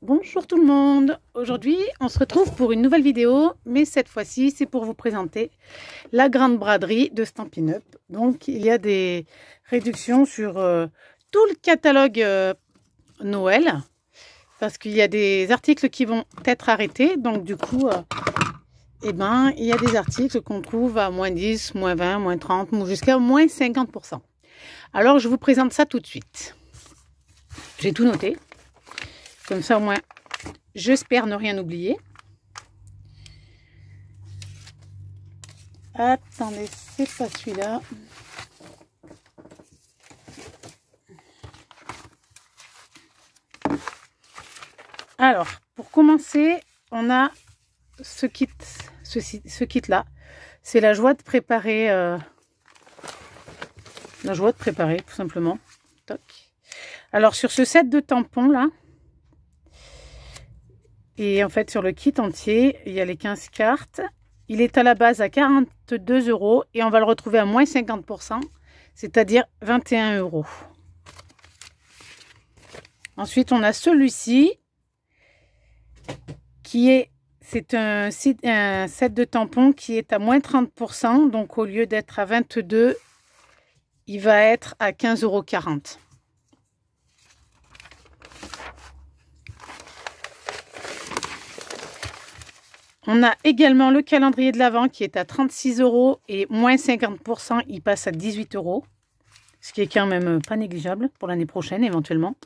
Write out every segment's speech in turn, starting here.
Bonjour tout le monde, aujourd'hui on se retrouve pour une nouvelle vidéo, mais cette fois-ci c'est pour vous présenter la grande braderie de Stampin' Up. Donc il y a des réductions sur tout le catalogue Noël, parce qu'il y a des articles qui vont être arrêtés, donc du coup il y a des articles qu'on trouve à moins 10, moins 20, moins 30, jusqu'à moins 50%. Alors je vous présente ça tout de suite. J'ai tout noté. Comme ça, au moins, j'espère ne rien oublier. Attendez, c'est pas celui-là. Alors, pour commencer, on a ce kit-là. C'est la joie de préparer. La joie de préparer, tout simplement. Toc. Alors, sur ce set de tampons, là, et en fait, sur le kit entier, il y a les 15 cartes. Il est à la base à 42 € et on va le retrouver à moins 50%, c'est-à-dire 21 €. Ensuite, on a celui-ci c'est un set de tampons qui est à moins 30%. Donc, au lieu d'être à 22, il va être à 15,40 €. On a également le calendrier de l'Avent qui est à 36 € et moins 50%, il passe à 18 €. Ce qui est quand même pas négligeable pour l'année prochaine éventuellement.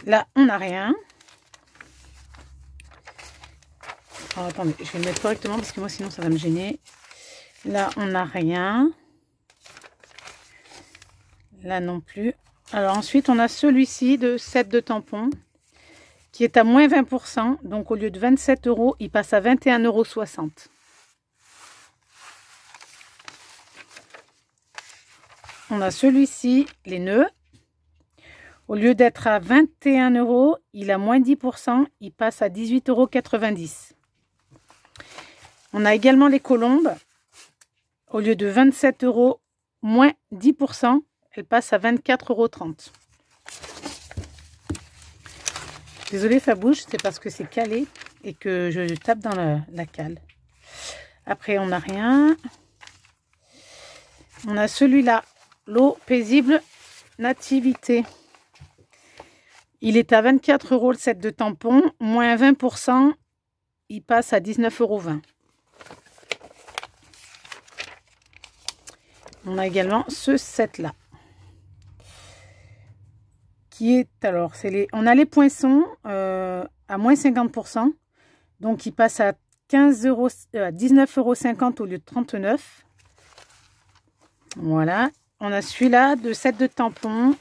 Là, on n'a rien. Alors, attendez, je vais le mettre correctement parce que moi sinon ça va me gêner. Là, on n'a rien. Là non plus. Alors ensuite, on a celui-ci de set de tampons qui est à moins 20%. Donc au lieu de 27 €, il passe à 21,60 €. On a celui-ci, les nœuds. Au lieu d'être à 21 €, il a moins 10%, il passe à 18,90 €. On a également les colombes. Au lieu de 27 €, moins 10%, elle passe à 24,30 €. Désolée, ça bouge, c'est parce que c'est calé et que je tape dans la cale. Après, on n'a rien. On a celui-là, l'eau paisible nativité. Il est à 24 € le set de tampons, moins 20%, il passe à 19,20 €. On a également ce set-là. Qui est, alors, on a les poinçons à moins 50%. Donc, il passe à 19,50 € au lieu de 39 €. Voilà. On a celui-là de set de tampons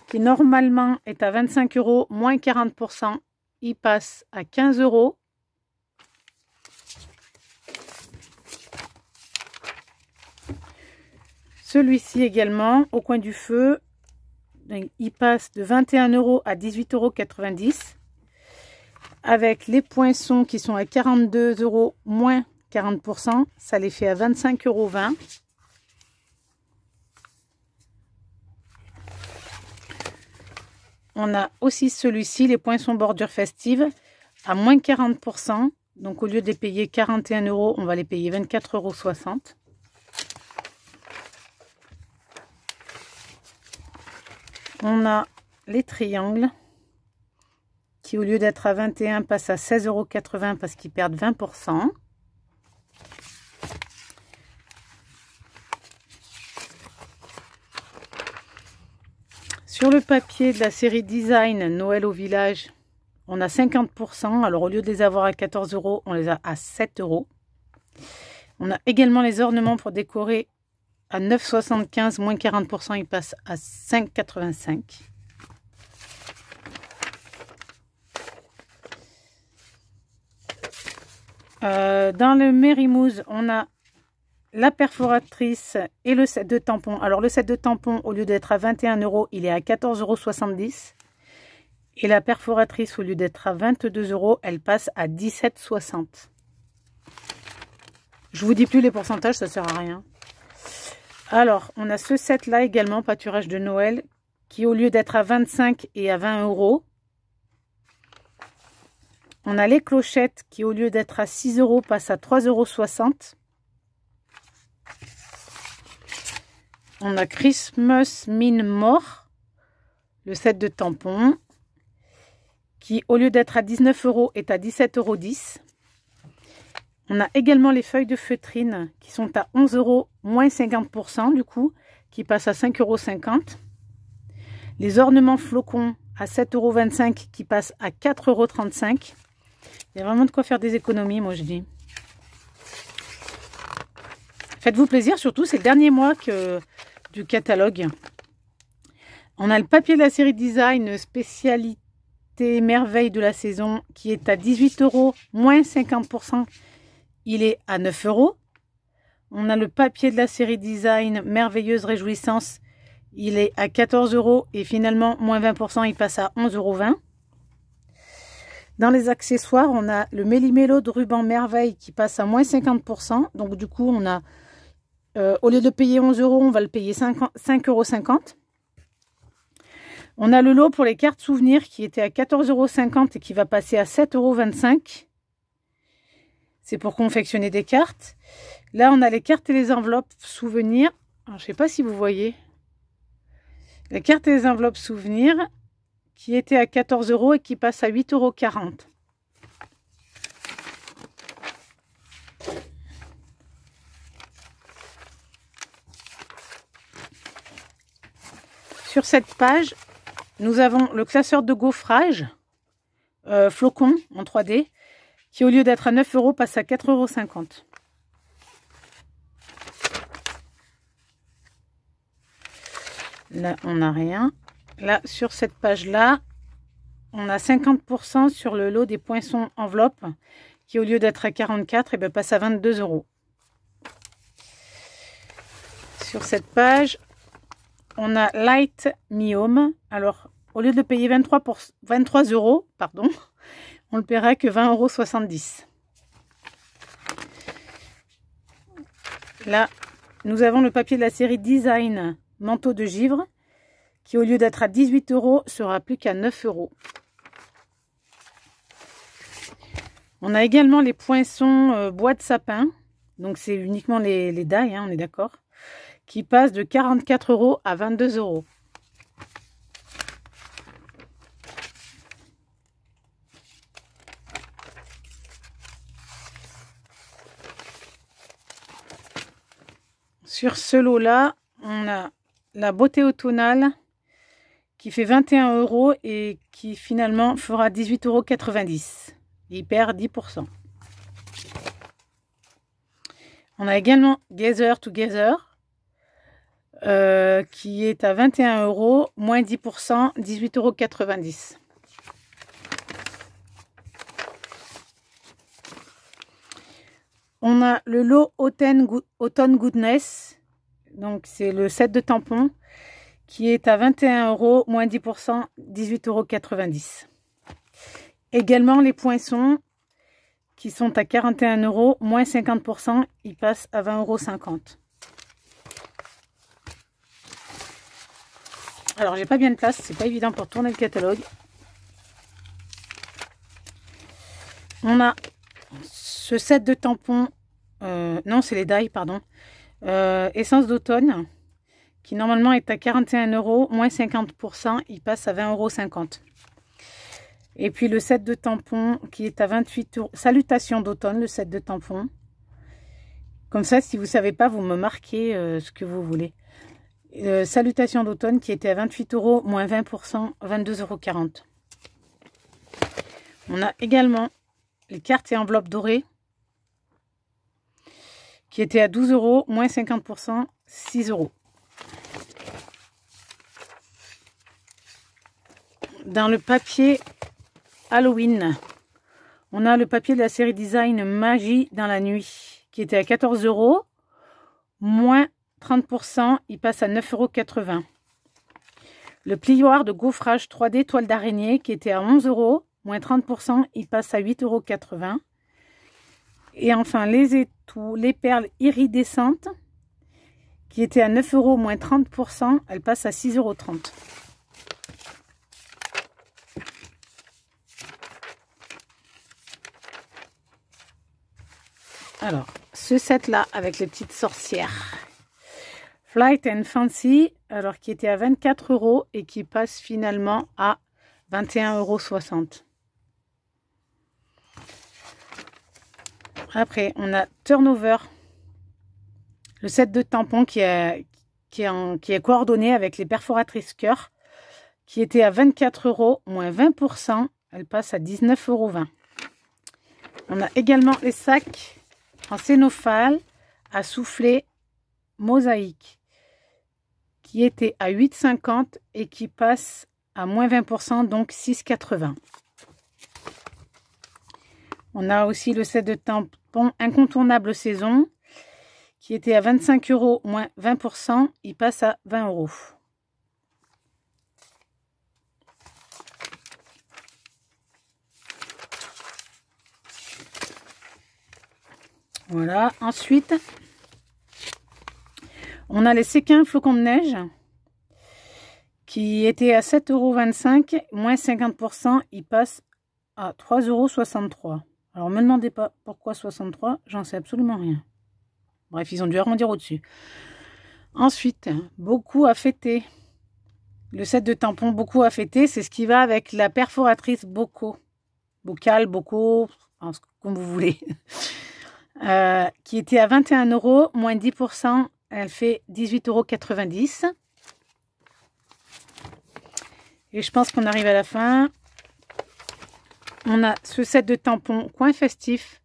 qui normalement est à 25 €, moins 40%. Il passe à 15 €. Celui-ci également, au coin du feu, il passe de 21 € à 18,90 €. Avec les poinçons qui sont à 42 € moins 40%, ça les fait à 25,20 €. On a aussi celui-ci, les poinçons bordure festive, à moins 40%. Donc au lieu de les payer 41 €, on va les payer 24,60 €. On a les triangles qui, au lieu d'être à 21, passent à 16,80 € parce qu'ils perdent 20%. Sur le papier de la série Design Noël au village, on a 50%. Alors au lieu de les avoir à 14 €, on les a à 7 €. On a également les ornements pour décorer à 9,75 €, moins 40%, ils passent à 5,85 €. Dans le Mérimouze, on a la perforatrice et le set de tampons. Alors le set de tampons, au lieu d'être à 21 €, il est à 14,70 €. Et la perforatrice, au lieu d'être à 22 €, elle passe à 17,60 €. Je vous dis plus les pourcentages, ça sert à rien. Alors, on a ce set-là également, pâturage de Noël, qui au lieu d'être à 25 est à 20 €. On a les clochettes qui au lieu d'être à 6 € passent à 3,60 €. On a Christmas Mine More, le set de tampons, qui au lieu d'être à 19 € est à 17,10 €. On a également les feuilles de feutrine qui sont à 11 € moins 50% du coup, qui passent à 5,50 €. Les ornements flocons à 7,25 € qui passent à 4,35 €. Il y a vraiment de quoi faire des économies, moi je dis. Faites-vous plaisir, surtout c'est le dernier mois du catalogue. On a le papier de la série Design spécialité merveille de la saison qui est à 18 € moins 50%. Il est à 9 €. On a le papier de la série Design merveilleuse réjouissance. Il est à 14 € et finalement moins 20%, il passe à 11,20 €. Dans les accessoires, on a le méli-mélo de ruban merveille qui passe à moins 50%. Donc du coup, on a au lieu de payer 11 €, on va le payer 5,50 €. On a le lot pour les cartes souvenirs qui était à 14,50 € et qui va passer à 7,25 €. C'est pour confectionner des cartes. Là, on a les cartes et les enveloppes souvenirs. Alors, je ne sais pas si vous voyez. Les cartes et les enveloppes souvenirs qui étaient à 14 € et qui passent à 8,40 €. Sur cette page, nous avons le classeur de gaufrage flocon en 3D qui au lieu d'être à 9 € passe à 4,50 €. Là, on n'a rien. Là, sur cette page-là, on a 50% sur le lot des poinçons enveloppes qui au lieu d'être à 44 €, et bien, passe à 22 €. Sur cette page, on a Light Me Home. Alors, au lieu de payer 23 €, pardon, on le paiera que 20,70 €. Là, nous avons le papier de la série Design manteau de givre qui au lieu d'être à 18 € sera plus qu'à 9 €. On a également les poinçons bois de sapin. Donc c'est uniquement les dailles, hein, on est d'accord, qui passent de 44 € à 22 €. Sur ce lot-là, on a la beauté automnale qui fait 21 € et qui finalement fera 18,90 €. Il perd 10%. On a également Gather Together qui est à 21 €, moins 10%, 18,90 €. On a le lot Autumn Goodness, donc c'est le set de tampons qui est à 21 €, moins 10%, 18,90 €. Également les poinçons qui sont à 41 €, moins 50%, ils passent à 20,50 €. Alors j'ai pas bien de place, c'est pas évident pour tourner le catalogue. On a ce set de tampons, non c'est les dailles, pardon, essence d'automne, qui normalement est à 41 €, moins 50%, il passe à 20,50 €. Et puis le set de tampons qui est à 28 €, salutations d'automne, le set de tampons. Comme ça, si vous ne savez pas, vous me marquez ce que vous voulez. Salutations d'automne qui était à 28 €, moins 20%, 22,40 €. On a également les cartes et enveloppes dorées qui étaient à 12 €, moins 50%, 6 €. Dans le papier Halloween, on a le papier de la série Design Magie dans la nuit qui était à 14 €, moins 30%, il passe à 9,80 €. Le plioir de gaufrage 3D toile d'araignée qui était à 11 €, moins 30%, il passe à 8,80 €. Et enfin les étous, les perles iridescentes qui étaient à 9 €, moins 30%, elles passent à 6,30 €. Alors, ce set-là, avec les petites sorcières. Flight and Fancy, alors qui était à 24 € et qui passe finalement à 21,60 €. Après, on a Turnover, le set de tampons qui est coordonné avec les perforatrices cœur, qui était à 24 € moins 20%. Elle passe à 19,20 €. On a également les sacs en cénophale à souffler mosaïque, qui était à 8,50 € et qui passe à moins 20%, donc 6,80 €. On a aussi le set de tampons incontournable saison, qui était à 25 € moins 20%, il passe à 20 €. Voilà, ensuite, on a les séquins flocons de neige, qui était à 7,25 €, moins 50%, il passe à 3,63 €. Alors, ne me demandez pas pourquoi 63, j'en sais absolument rien. Bref, ils ont dû arrondir au-dessus. Ensuite, beaucoup à fêter. Le set de tampons beaucoup à fêter, c'est ce qui va avec la perforatrice Bocaux. Bocal, Bocaux, comme vous voulez. Qui était à 21 €, moins 10%, elle fait 18,90 €. Et je pense qu'on arrive à la fin. On a ce set de tampons coin festif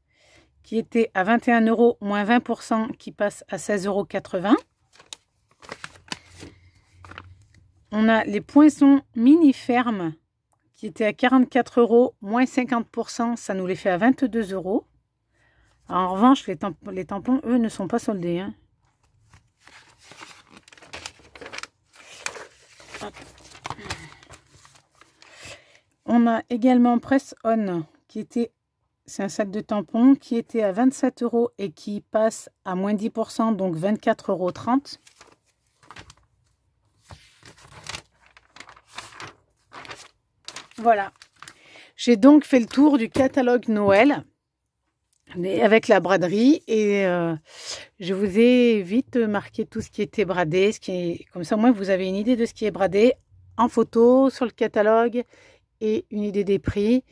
qui était à 21 €, moins 20%, qui passe à 16,80 €. On a les poinçons mini fermes qui étaient à 44 €, moins 50%, ça nous les fait à 22 €. Alors, en revanche, les tampons, eux, ne sont pas soldés, hein. On a également Press On, qui était, c'est un sac de tampons, qui était à 27 € et qui passe à moins 10%, donc 24,30 €. Voilà. J'ai donc fait le tour du catalogue Noël avec la braderie et je vous ai vite marqué tout ce qui était bradé, comme ça au moins vous avez une idée de ce qui est bradé en photo sur le catalogue et une idée des prix.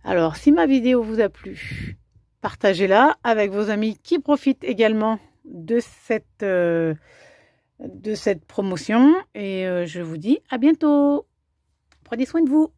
Alors si ma vidéo vous a plu, partagez-la avec vos amis qui profitent également de cette promotion et je vous dis à bientôt. Prenez soin de vous.